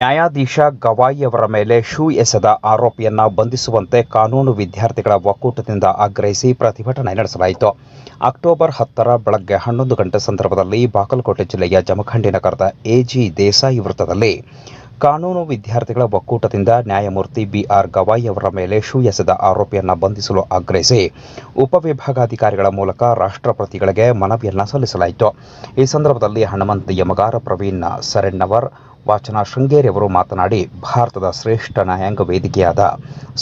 ನ್ಯಾಯಾಧೀಶ ಗವಾಯಿ ಅವರ ಮೇಲೆ ಶೂ ಎಸೆದ ಆರೋಪಿಯನ್ನ ಬಂಧಿಸುವಂತೆ ಕಾನೂನು ವಿದ್ಯಾರ್ಥಿಗಳ ಒಕ್ಕೂಟದಿಂದ ಆಗ್ರಹಿಸಿ ಪ್ರತಿಭಟನೆ ನಡೆಸಲಾಯಿತು. ಅಕ್ಟೋಬರ್ 10ರ ಬೆಳಗ್ಗೆ 11 ಗಂಟೆ ಸಂದರ್ಭದಲ್ಲಿ ಬಾಗಲಕೋಟೆ ಜಿಲ್ಲೆಯ ಜಮಖಂಡಿ ನಗರದ ಎಜಿ ದೇಸಾಯಿ ವೃತ್ತದಲ್ಲಿ ಕಾನೂನು ವಿದ್ಯಾರ್ಥಿಗಳ ಒಕ್ಕೂಟದಿಂದ ನ್ಯಾಯಮೂರ್ತಿ ಬಿಆರ್ ಗವಾಯಿ ಅವರ ಮೇಲೆ ಶೂ ಎಸೆದ ಆರೋಪಿಯನ್ನ ಬಂಧಿಸಲು ಆಗ್ರಹಿಸಿ ಉಪವಿಭಾಗಾಧಿಕಾರಿಗಳ ಮೂಲಕ ರಾಷ್ಟ್ರಪತಿಗಳಿಗೆ ಮನವಿಯನ್ನ ಸಲ್ಲಿಸಲಾಯಿತು. ಈ ಸಂದರ್ಭದಲ್ಲಿ ಹನುಮಂತ ಯಮಗಾರ, ಪ್ರವೀಣ್ ಸರೆನ್ನವರ್, ವಾಚನ ಶೃಂಗೇರಿ ಅವರು ಮಾತನಾಡಿ, ಭಾರತದ ಶ್ರೇಷ್ಠ ನ್ಯಾಯಾಂಗ ವೇದಿಕೆಯಾದ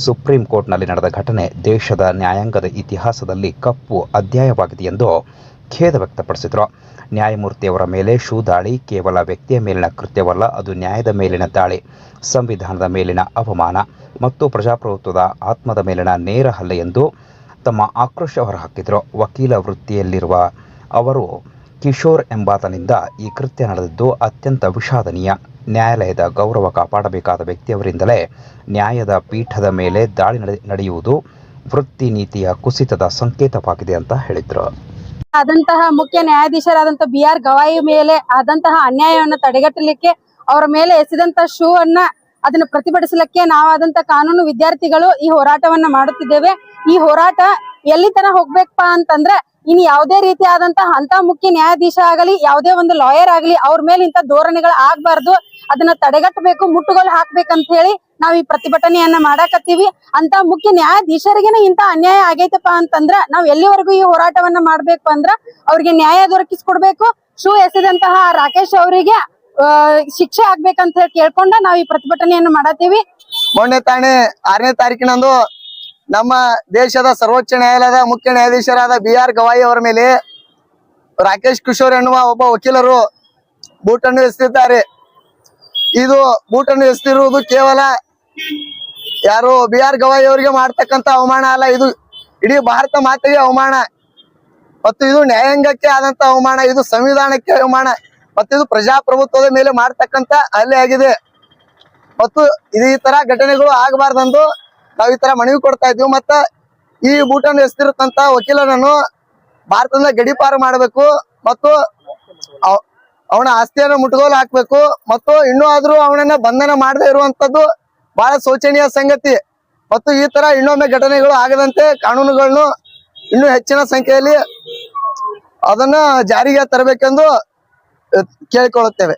ಸುಪ್ರೀಂ ಕೋರ್ಟ್ನಲ್ಲಿ ನಡೆದ ಘಟನೆ ದೇಶದ ನ್ಯಾಯಾಂಗದ ಇತಿಹಾಸದಲ್ಲಿ ಕಪ್ಪು ಅಧ್ಯಾಯವಾಗಿದೆ ಎಂದು ಖೇದ ವ್ಯಕ್ತಪಡಿಸಿದರು. ನ್ಯಾಯಮೂರ್ತಿಯವರ ಮೇಲೆ ಶೂ ದಾಳಿ ಕೇವಲ ವ್ಯಕ್ತಿಯ ಮೇಲಿನ ಕೃತ್ಯವಲ್ಲ, ಅದು ನ್ಯಾಯದ ಮೇಲಿನ ದಾಳಿ, ಸಂವಿಧಾನದ ಮೇಲಿನ ಅವಮಾನ ಮತ್ತು ಪ್ರಜಾಪ್ರಭುತ್ವದ ಆತ್ಮದ ಮೇಲಿನ ನೇರ ಹಲ್ಲೆ ಎಂದು ತಮ್ಮ ಆಕ್ರೋಶ ಹೊರಹಾಕಿದರು. ವಕೀಲ ವೃತ್ತಿಯಲ್ಲಿರುವ ಅವರು ಕಿಶೋರ್ ಎಂಬಾತನಿಂದ ಈ ಕೃತ್ಯ ನಡೆದಿದ್ದು ಅತ್ಯಂತ ವಿಷಾದನೀಯ. ನ್ಯಾಯಾಲಯದ ಗೌರವ ಕಾಪಾಡಬೇಕಾದ ವ್ಯಕ್ತಿಯವರಿಂದಲೇ ನ್ಯಾಯದ ಪೀಠದ ಮೇಲೆ ದಾಳಿ ನಡೆಯುವುದು ವೃತ್ತಿ ನೀತಿಯ ಕುಸಿತದ ಸಂಕೇತವಾಗಿದೆ ಅಂತ ಹೇಳಿದ್ರು. ಆದಂತಹ ಮುಖ್ಯ ನ್ಯಾಯಾಧೀಶರಾದಂತಹ ಬಿಆರ್ ಗವಾಯಿ ಮೇಲೆ ಆದಂತಹ ಅನ್ಯಾಯವನ್ನು ತಡೆಗಟ್ಟಲಿಕ್ಕೆ ಅವರ ಮೇಲೆ ಎಸೆದಂತ ಶೂ ಅನ್ನ ಅದನ್ನು ಪ್ರತಿಭಟಿಸಲಿಕ್ಕೆ ನಾವಾದಂತ ಕಾನೂನು ವಿದ್ಯಾರ್ಥಿಗಳು ಈ ಹೋರಾಟವನ್ನ ಮಾಡುತ್ತಿದ್ದೇವೆ. ಈ ಹೋರಾಟ ಎಲ್ಲಿ ತನಕ ಹೋಗ್ಬೇಕಪ್ಪ ಅಂತಂದ್ರೆ ಇನ್ನು ಯಾವುದೇ ರೀತಿಯಾದಂತಹ ಅಂತ ಮುಖ್ಯ ನ್ಯಾಯಾಧೀಶ ಆಗಲಿ, ಯಾವುದೇ ಒಂದು ಲಾಯರ್ ಆಗಲಿ, ಅವ್ರ ಮೇಲೆ ಇಂಥ ಧೋರಣೆಗಳು ಆಗ್ಬಾರ್ದು, ಅದನ್ನ ತಡೆಗಟ್ಟಬೇಕು, ಮುಟ್ಟುಗೋಲು ಹಾಕ್ಬೇಕಂತ ಹೇಳಿ ನಾವ್ ಈ ಪ್ರತಿಭಟನೆಯನ್ನ ಮಾಡಾಕತ್ತೀವಿ. ಅಂತ ಮುಖ್ಯ ನ್ಯಾಯಾಧೀಶರಿಗೇನೆ ಇಂತ ಅನ್ಯಾಯ ಆಗೈತಪ್ಪ ಅಂತಂದ್ರ ನಾವ್ ಎಲ್ಲಿವರೆಗೂ ಈ ಹೋರಾಟವನ್ನ ಮಾಡ್ಬೇಕು ಅಂದ್ರ ಅವ್ರಿಗೆ ನ್ಯಾಯ ದೊರಕಿಸ್ಕೊಡ್ಬೇಕು. ಶೂ ಎಸೆದಂತಹ ರಾಕೇಶ್ ಅವರಿಗೆ ಶಿಕ್ಷೆ ಆಗ್ಬೇಕಂತ ಹೇಳಿ ಕೇಳ್ಕೊಂಡ ನಾವ್ ಈ ಪ್ರತಿಭಟನೆಯನ್ನು ಮಾಡತ್ತೀವಿ. ಮೊನ್ನೆ ತಾನೇ 6ನೇ ತಾರೀಕಿನಂದು ನಮ್ಮ ದೇಶದ ಸರ್ವೋಚ್ಚ ನ್ಯಾಯಾಲಯದ ಮುಖ್ಯ ನ್ಯಾಯಾಧೀಶರಾದ ಬಿಆರ್ ಗವಾಯಿ ಅವರ ಮೇಲೆ ರಾಕೇಶ್ ಕಿಶೋರ್ ಎನ್ನುವ ಒಬ್ಬ ವಕೀಲರು ಬೂಟನ್ನು ಎಸೆದಿದ್ದಾರೆ. ಇದು ಬೂಟನ್ನು ಎಸೆದಿರುವುದು ಕೇವಲ ಯಾರು ಬಿಆರ್ ಗವಾಯಿ ಅವರಿಗೆ ಮಾಡ್ತಕ್ಕಂತ ಅವಮಾನ ಅಲ್ಲ, ಇದು ಇಡೀ ಭಾರತ ಮಾತೆಗೆ ಅವಮಾನ ಮತ್ತು ಇದು ನ್ಯಾಯಾಂಗಕ್ಕೆ ಆದಂತ ಅವಮಾನ, ಇದು ಸಂವಿಧಾನಕ್ಕೆ ಅವಮಾನ ಮತ್ತು ಇದು ಪ್ರಜಾಪ್ರಭುತ್ವದ ಮೇಲೆ ಮಾಡ್ತಕ್ಕಂತ ಹಲ್ಲೆ ಆಗಿದೆ. ಮತ್ತು ಈ ತರ ಘಟನೆಗಳು ಆಗಬಾರ್ದಂದು ನಾವು ಈ ತರ ಮನವಿ ಕೊಡ್ತಾ ಇದ್ವಿ. ಮತ್ತ ಈ ಬೂಟನ್ನು ಎಸೆದಿರತಂತ ವಕೀಲರನ್ನು ಭಾರತದಿಂದ ಗಡೀಪಾರು ಮಾಡಬೇಕು ಮತ್ತು ಅವನ ಆಸ್ತಿಯನ್ನು ಮುಟ್ಟುಗೋಲು ಹಾಕ್ಬೇಕು ಮತ್ತು ಇನ್ನೂ ಆದ್ರೂ ಅವನನ್ನ ಬಂಧನ ಮಾಡದೇ ಇರುವಂತದ್ದು ಬಹಳ ಶೋಚನೀಯ ಸಂಗತಿ. ಮತ್ತು ಈ ತರ ಇನ್ನೊಮ್ಮೆ ಘಟನೆಗಳು ಆಗದಂತೆ ಕಾನೂನುಗಳನ್ನು ಇನ್ನೂ ಹೆಚ್ಚಿನ ಸಂಖ್ಯೆಯಲ್ಲಿ ಅದನ್ನ ಜಾರಿಗೆ ತರಬೇಕೆಂದು ಕೇಳಿಕೊಳ್ಳುತ್ತೇವೆ.